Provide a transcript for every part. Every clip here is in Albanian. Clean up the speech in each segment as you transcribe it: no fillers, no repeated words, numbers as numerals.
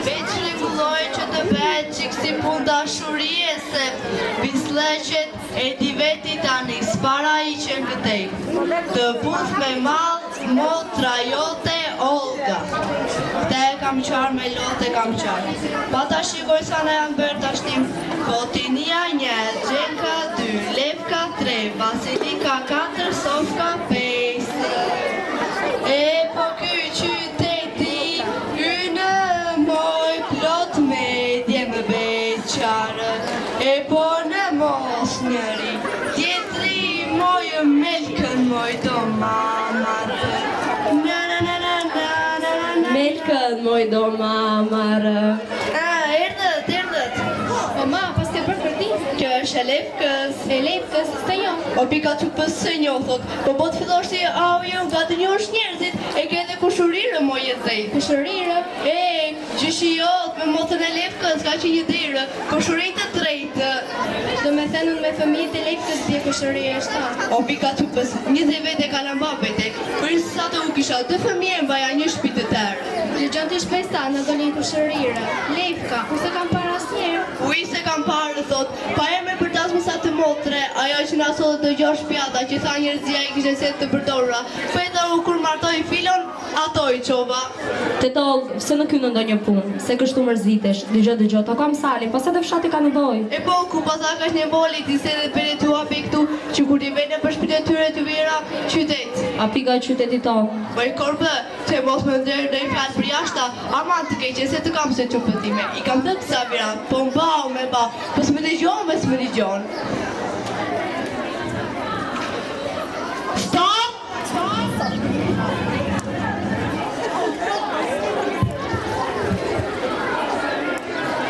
Veç rregulloj që të vetë që kësi pun dashurie se bisleqet e di veti tani s'para I që në këtej. Të puth me malë, motra jote Olga. Te kam qarë me lote kam qarë. Pa ta shikoj sa në janë bërë të ashtim. Botinia 1, Gjenka 2, Levka 3, Basilika 4, Sofka 5. E po ky qyteti ynë moj plot me dje më beqarë. E po në mos njëri, tjetri moj melkën moj do mamarë. Melkën moj do mamarë. Erdhët. O ma, pas të bërë kërti? Kjo është e Levkës. E Levkës, së jo. O pika të pësë një, thot. Po po të fillosh si, jo, nga të një është njerëzit, e ke dhe kushurirë, moj e dhej. Kushurirë? Gjyshi jot, me motën e Levkës, ka që një dhirë, kushurit të drejtë. Do me thënën me fëmijët e Levkës bje kushurirë është ta. O pika të pësë, një dhe vete ka në mbapete, kërë sa të u kisha, të fëmije mbaja një shpi të tërë. Gjënë të shpesta në dolin kushurirë. Levka, ku se kam parë asë njerë? Uj se kam parë, thot, pa e me përtas më sa të motre, ajo që nga sotë të gjosh pjata, që tha njerëzia I kishe se të përdora. Po e dhe u kur martoj filon, ato I qova. Të tolë, se në kynë ndo një punë, se kështu mërzitesh, dëgjë, to kam sali, pas edhe fshati ka nevoj. E po, ku pasak është nevoli, ti se dhe për e tu api këtu, që kur ti vene për shpite tyre të vira qytet. A pika qytetit tonë. Bëj korbe, që mos më ndërë dhe I fjallë për jashta, aman të keqe se të kam se që pëtime. I kam të kësa vira, po mbau me ba, po s'me dëgjon, me s'me dëgjon. Stop!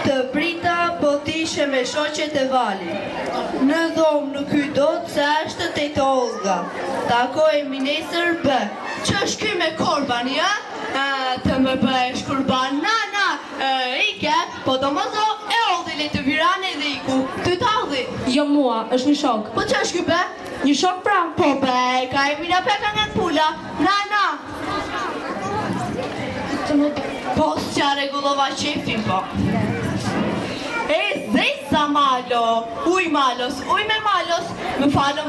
Të prita po t'ishe me shoqet e vali. Në dhomë nuk hy do të se është të të Olga. Takoj minesër bë. Që është ky me korban, ja? Të më bëhesh kurban, Ike, po do më zo e Oldi le të virane dhe Iku. Të t'aldi. Jo mua, është një shok. Po që është ky be? Një shok pra? Po be, ka e mina peka nga pula. Po s'qa regullova qefin, po. E zesa malo, uj malos, uj me malos, më falo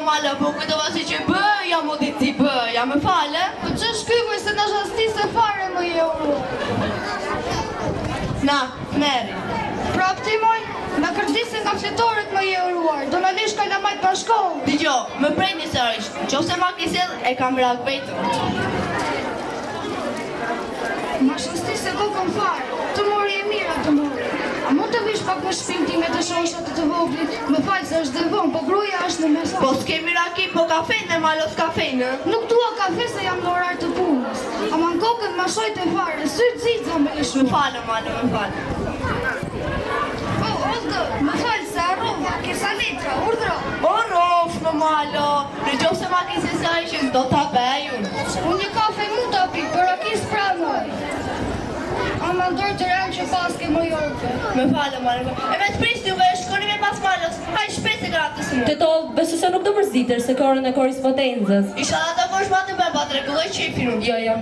malo, po këtë vasi që bëja modici bëja, më fale? Po që shkykuj se në shasti se fare më je uru? Na, meri. Prapti moj, në kërgjise nga fletorit më je uruar, do në lish ka në majtë për shkollë. Digjo, më prej një sërish, që ose ma kisel e kam rak vetëm. Ma shasti se kokën fare, të mori e mira të mori. A mund të vish pak më shpim ti me të shoshat të voglit, më falë se është dhe vonë, po gruja është në mesat. Po s'kemi raki, po kafene, malos kafene. Nuk dua kafe se jam në orar të punës. Ama në kokën ma shojt e fare, sytë zica me lishu. Më falë, malo, më falë. Po, Olga, më falë se arrova, kesa letra, urdhro. O rof, në malo, në gjohë se ma kise sa ishën, do t'a bejun. Unë një kafe mund t'a pi, për akis pranoj. Ama ndorë të rëmë që paske më jote. Me falë, malo. E me të pristë juve, shkoni me pas malos, haj shpes e gratës mu. Të tollë, besu se nuk do mërzitër se korën e korispotencës. Isha da të kosh ma të bërë, pa të regulloj qefin unë. Jo.